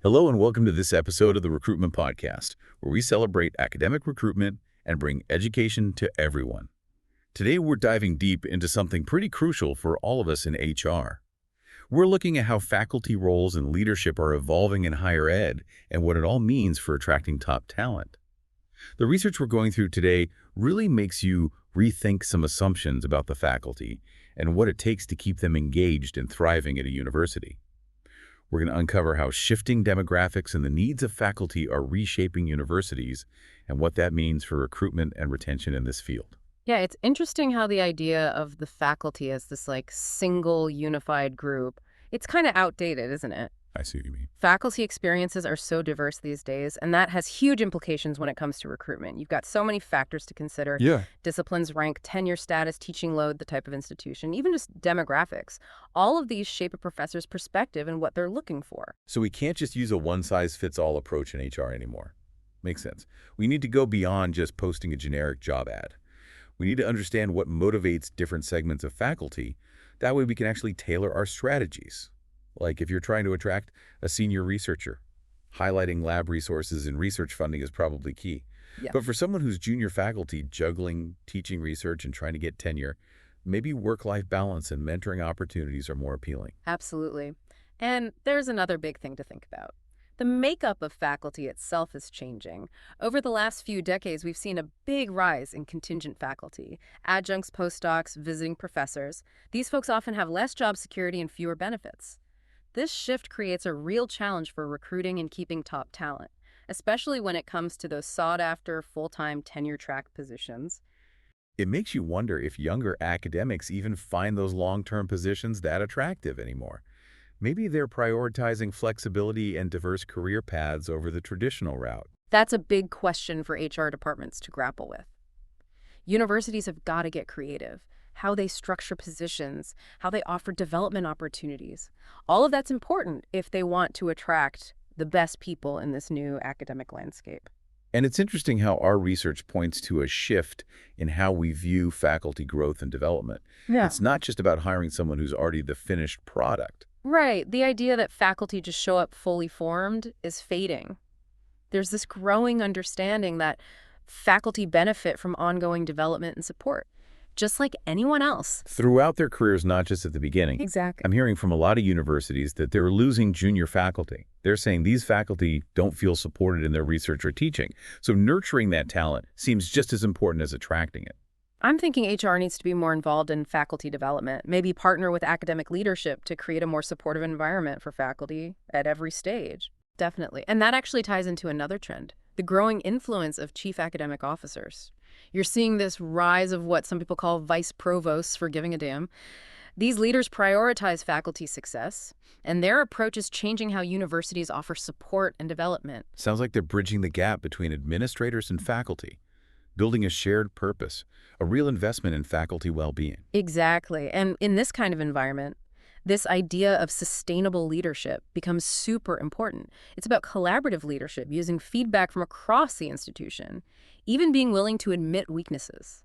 Hello and welcome to this episode of the Recruitment Podcast, where we celebrate academic recruitment and bring education to everyone. Today we're diving deep into something pretty crucial for all of us in HR. We're looking at how faculty roles and leadership are evolving in higher ed and what it all means for attracting top talent. The research we're going through today really makes you rethink some assumptions about the faculty and what it takes to keep them engaged and thriving at a university. We're going to uncover how shifting demographics and the needs of faculty are reshaping universities and what that means for recruitment and retention in this field. Yeah, it's interesting how the idea of the faculty as this single unified group, it's kind of outdated, isn't it? I see what you mean. Faculty experiences are so diverse these days, and that has huge implications when it comes to recruitment. You've got so many factors to consider. Yeah. Disciplines, rank, tenure status, teaching load, the type of institution, even just demographics. All of these shape a professor's perspective and what they're looking for. So we can't just use a one-size-fits-all approach in HR anymore. Makes sense. We need to go beyond just posting a generic job ad. We need to understand what motivates different segments of faculty. That way we can actually tailor our strategies. Like if you're trying to attract a senior researcher, highlighting lab resources and research funding is probably key. Yeah. But for someone who's junior faculty, juggling teaching research and trying to get tenure, maybe work-life balance and mentoring opportunities are more appealing. Absolutely. And there's another big thing to think about. The makeup of faculty itself is changing. Over the last few decades, we've seen a big rise in contingent faculty, adjuncts, postdocs, visiting professors. These folks often have less job security and fewer benefits. This shift creates a real challenge for recruiting and keeping top talent, especially when it comes to those sought-after full-time tenure-track positions. It makes you wonder if younger academics even find those long-term positions that attractive anymore. Maybe they're prioritizing flexibility and diverse career paths over the traditional route. That's a big question for HR departments to grapple with. Universities have got to get creative. How they structure positions, how they offer development opportunities. All of that's important if they want to attract the best people in this new academic landscape. And it's interesting how our research points to a shift in how we view faculty growth and development. Yeah. It's not just about hiring someone who's already the finished product. Right. The idea that faculty just show up fully formed is fading. There's this growing understanding that faculty benefit from ongoing development and support, just like anyone else. Throughout their careers, not just at the beginning. Exactly. I'm hearing from a lot of universities that they're losing junior faculty. They're saying these faculty don't feel supported in their research or teaching. So nurturing that talent seems just as important as attracting it. I'm thinking HR needs to be more involved in faculty development, maybe partner with academic leadership to create a more supportive environment for faculty at every stage. Definitely. And that actually ties into another trend, the growing influence of chief academic officers. You're seeing this rise of what some people call vice provosts for giving a damn. These leaders prioritize faculty success, and their approach is changing how universities offer support and development. Sounds like they're bridging the gap between administrators and faculty, building a shared purpose, a real investment in faculty well-being. Exactly. And in this kind of environment, this idea of sustainable leadership becomes super important. It's about collaborative leadership, using feedback from across the institution, even being willing to admit weaknesses.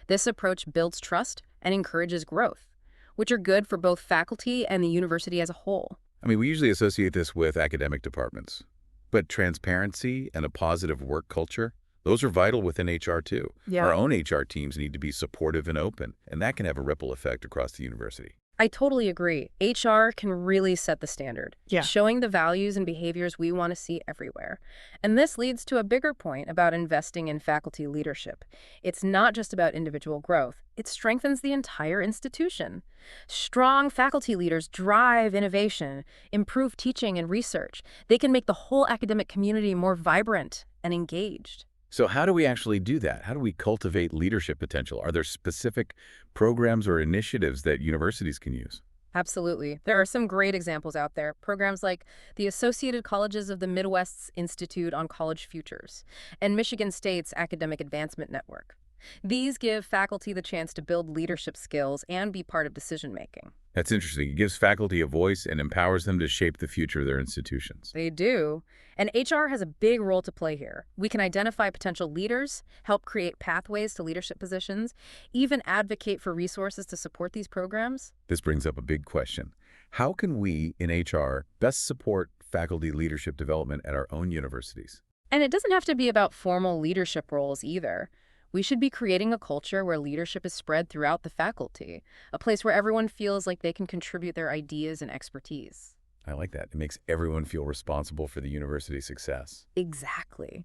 This approach builds trust and encourages growth, which are good for both faculty and the university as a whole. I mean, we usually associate this with academic departments, but transparency and a positive work culture, those are vital within HR too. Yeah. Our own HR teams need to be supportive and open, and that can have a ripple effect across the university. I totally agree. HR can really set the standard, showing the values and behaviors we want to see everywhere. And this leads to a bigger point about investing in faculty leadership. It's not just about individual growth. It strengthens the entire institution. Strong faculty leaders drive innovation, improve teaching and research. They can make the whole academic community more vibrant and engaged. So how do we actually do that? How do we cultivate leadership potential? Are there specific programs or initiatives that universities can use? Absolutely. There are some great examples out there. Programs like the Associated Colleges of the Midwest's Institute on College Futures and Michigan State's Academic Advancement Network. These give faculty the chance to build leadership skills and be part of decision-making. That's interesting. It gives faculty a voice and empowers them to shape the future of their institutions. They do. And HR has a big role to play here. We can identify potential leaders, help create pathways to leadership positions, even advocate for resources to support these programs. This brings up a big question. How can we in HR best support faculty leadership development at our own universities. And it doesn't have to be about formal leadership roles either. We should be creating a culture where leadership is spread throughout the faculty, a place where everyone feels like they can contribute their ideas and expertise. I like that. It makes everyone feel responsible for the university's success. Exactly.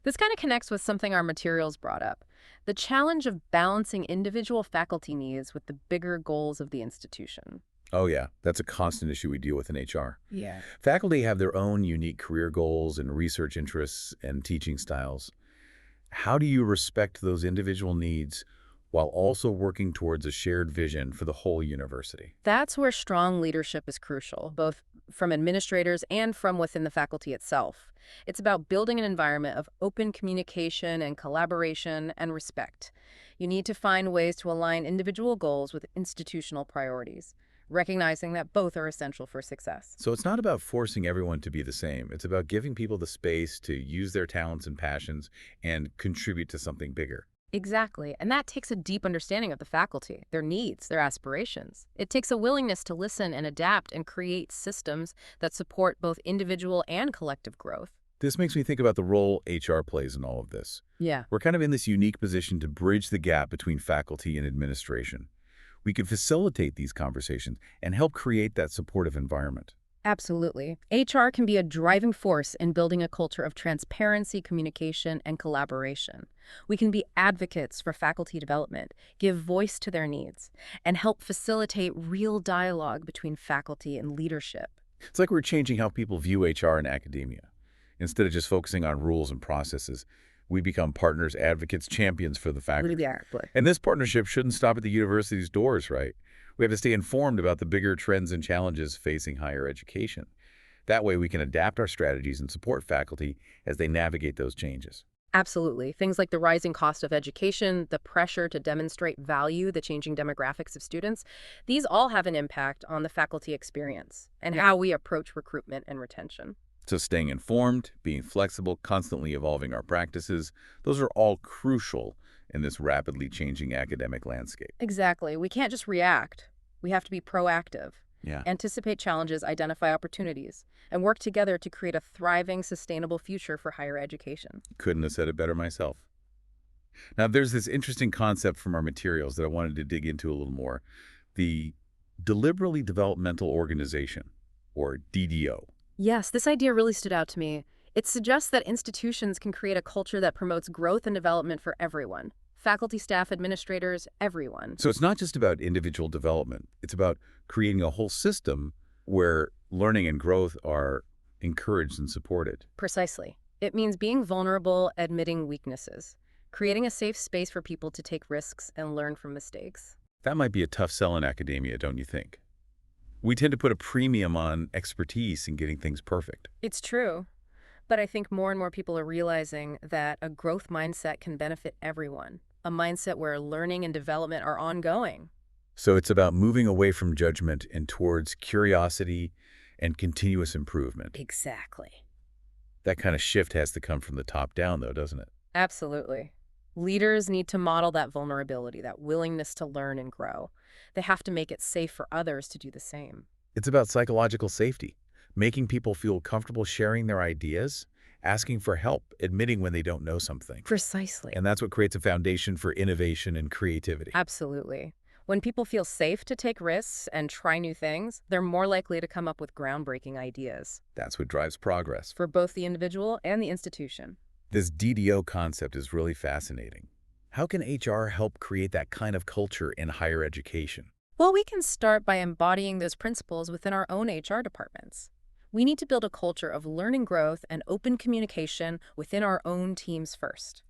This kind of connects with something our materials brought up, the challenge of balancing individual faculty needs with the bigger goals of the institution. Oh yeah, that's a constant issue we deal with in HR. Yeah. Faculty have their own unique career goals and research interests and teaching styles. How do you respect those individual needs while also working towards a shared vision for the whole university? That's where strong leadership is crucial, both from administrators and from within the faculty itself. It's about building an environment of open communication and collaboration and respect. You need to find ways to align individual goals with institutional priorities, recognizing that both are essential for success. So it's not about forcing everyone to be the same. It's about giving people the space to use their talents and passions and contribute to something bigger. Exactly, and that takes a deep understanding of the faculty, their needs, their aspirations. It takes a willingness to listen and adapt and create systems that support both individual and collective growth. This makes me think about the role HR plays in all of this. Yeah. We're kind of in this unique position to bridge the gap between faculty and administration. We could facilitate these conversations and help create that supportive environment. Absolutely. HR can be a driving force in building a culture of transparency, communication, and collaboration. We can be advocates for faculty development, give voice to their needs, and help facilitate real dialogue between faculty and leadership. It's like we're changing how people view HR in academia. Instead of just focusing on rules and processes, we become partners, advocates, champions for the faculty. Exactly. And this partnership shouldn't stop at the university's doors, right? We have to stay informed about the bigger trends and challenges facing higher education. That way we can adapt our strategies and support faculty as they navigate those changes. Absolutely. Things like the rising cost of education, the pressure to demonstrate value, the changing demographics of students, these all have an impact on the faculty experience and how we approach recruitment and retention. So staying informed, being flexible, constantly evolving our practices, those are all crucial in this rapidly changing academic landscape. Exactly. We can't just react. We have to be proactive, Yeah. anticipate challenges, identify opportunities, and work together to create a thriving, sustainable future for higher education. Couldn't have said it better myself. Now, there's this interesting concept from our materials that I wanted to dig into a little more. The deliberately developmental organization, or DDO. Yes, this idea really stood out to me. It suggests that institutions can create a culture that promotes growth and development for everyone. Faculty, staff, administrators, everyone. So it's not just about individual development. It's about creating a whole system where learning and growth are encouraged and supported. Precisely. It means being vulnerable, admitting weaknesses, creating a safe space for people to take risks and learn from mistakes. That might be a tough sell in academia, don't you think? We tend to put a premium on expertise and getting things perfect. It's true. But I think more and more people are realizing that a growth mindset can benefit everyone, a mindset where learning and development are ongoing. So it's about moving away from judgment and towards curiosity and continuous improvement. Exactly. That kind of shift has to come from the top down, though, doesn't it? Absolutely. Leaders need to model that vulnerability, that willingness to learn and grow. They have to make it safe for others to do the same. It's about psychological safety, making people feel comfortable sharing their ideas, asking for help, admitting when they don't know something. Precisely. And that's what creates a foundation for innovation and creativity. Absolutely. When people feel safe to take risks and try new things, they're more likely to come up with groundbreaking ideas That's what drives progress. for both the individual and the institution. This DDO concept is really fascinating. How can HR help create that kind of culture in higher education? Well, we can start by embodying those principles within our own HR departments. We need to build a culture of learning growth and open communication within our own teams first.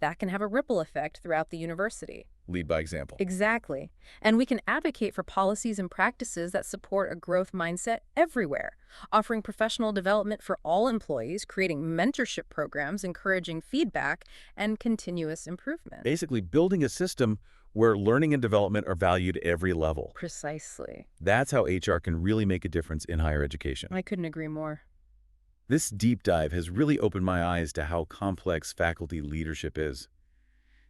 That can have a ripple effect throughout the university. Lead by example. Exactly. And we can advocate for policies and practices that support a growth mindset everywhere, offering professional development for all employees, creating mentorship programs, encouraging feedback, and continuous improvement. Basically, building a system where learning and development are valued at every level. Precisely. That's how HR can really make a difference in higher education. I couldn't agree more. This deep dive has really opened my eyes to how complex faculty leadership is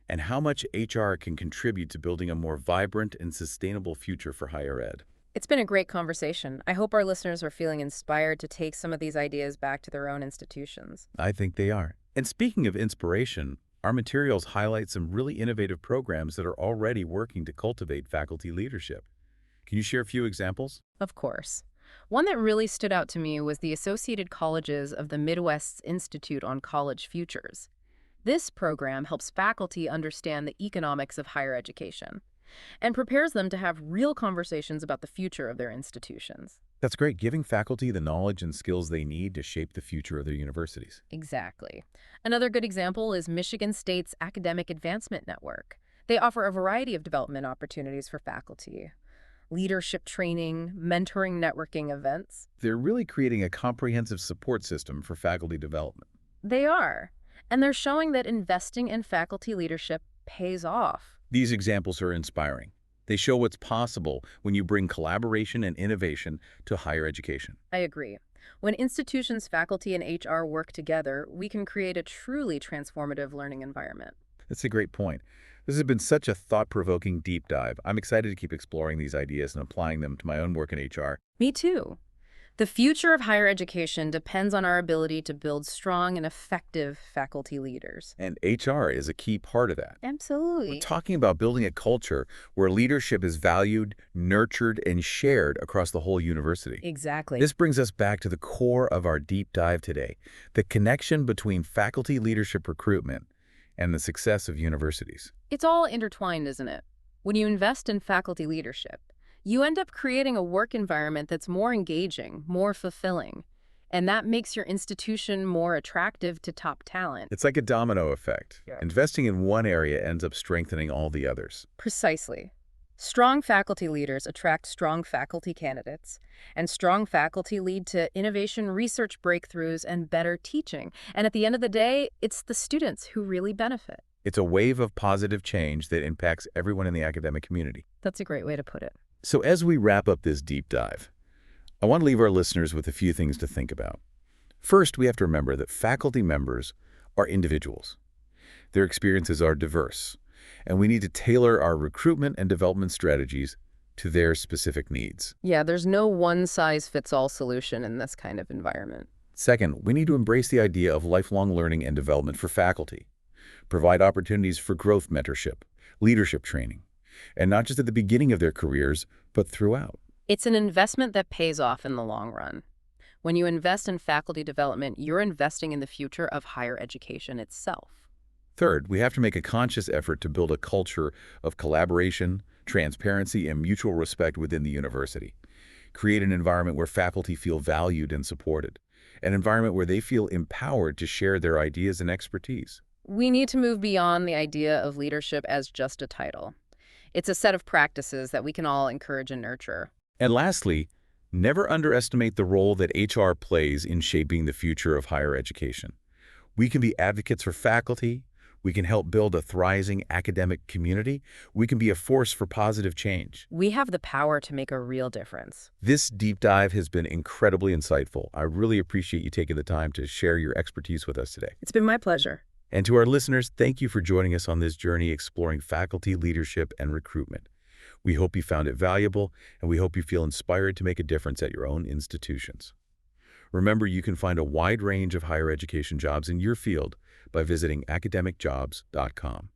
and how much HR can contribute to building a more vibrant and sustainable future for higher ed. It's been a great conversation. I hope our listeners are feeling inspired to take some of these ideas back to their own institutions. I think they are. And speaking of inspiration, our materials highlight some really innovative programs that are already working to cultivate faculty leadership. Can you share a few examples? Of course. One that really stood out to me was the Associated Colleges of the Midwest's Institute on College Futures. This program helps faculty understand the economics of higher education and prepares them to have real conversations about the future of their institutions. That's great, giving faculty the knowledge and skills they need to shape the future of their universities. Exactly. Another good example is Michigan State's Academic Advancement Network. They offer a variety of development opportunities for faculty: leadership training, mentoring, networking events. They're really creating a comprehensive support system for faculty development. They are. And they're showing that investing in faculty leadership pays off. These examples are inspiring. They show what's possible when you bring collaboration and innovation to higher education. I agree. When institutions, faculty, and HR work together, we can create a truly transformative learning environment. That's a great point. This has been such a thought-provoking deep dive. I'm excited to keep exploring these ideas and applying them to my own work in HR. Me too. The future of higher education depends on our ability to build strong and effective faculty leaders. And HR is a key part of that. We're Absolutely. talking about building a culture where leadership is valued, nurtured, and shared across the whole university. Exactly. This brings us back to the core of our deep dive today, the connection between faculty leadership recruitment and the success of universities. It's all intertwined, isn't it? When you invest in faculty leadership, you end up creating a work environment that's more engaging, more fulfilling, and that makes your institution more attractive to top talent. It's like a domino effect. Yeah. Investing in one area ends up strengthening all the others. Precisely. Strong faculty leaders attract strong faculty candidates, and strong faculty lead to innovation, research breakthroughs, and better teaching. And at the end of the day, it's the students who really benefit. It's a wave of positive change that impacts everyone in the academic community. That's a great way to put it. So as we wrap up this deep dive, I want to leave our listeners with a few things to think about. First, we have to remember that faculty members are individuals. Their experiences are diverse, and we need to tailor our recruitment and development strategies to their specific needs. Yeah, there's no one-size-fits-all solution in this kind of environment. Second, we need to embrace the idea of lifelong learning and development for faculty, provide opportunities for growth mentorship, leadership training, and not just at the beginning of their careers, but throughout. It's an investment that pays off in the long run. When you invest in faculty development, you're investing in the future of higher education itself. Third, we have to make a conscious effort to build a culture of collaboration, transparency, and mutual respect within the university. Create an environment where faculty feel valued and supported, an environment where they feel empowered to share their ideas and expertise. We need to move beyond the idea of leadership as just a title. It's a set of practices that we can all encourage and nurture. And lastly, never underestimate the role that HR plays in shaping the future of higher education. We can be advocates for faculty. We can help build a thriving academic community. We can be a force for positive change. We have the power to make a real difference. This deep dive has been incredibly insightful. I really appreciate you taking the time to share your expertise with us today. It's been my pleasure. And to our listeners, thank you for joining us on this journey exploring faculty leadership and recruitment. We hope you found it valuable, and we hope you feel inspired to make a difference at your own institutions. Remember, you can find a wide range of higher education jobs in your field by visiting academicjobs.com.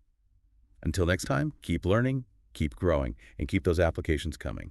Until next time, keep learning, keep growing, and keep those applications coming.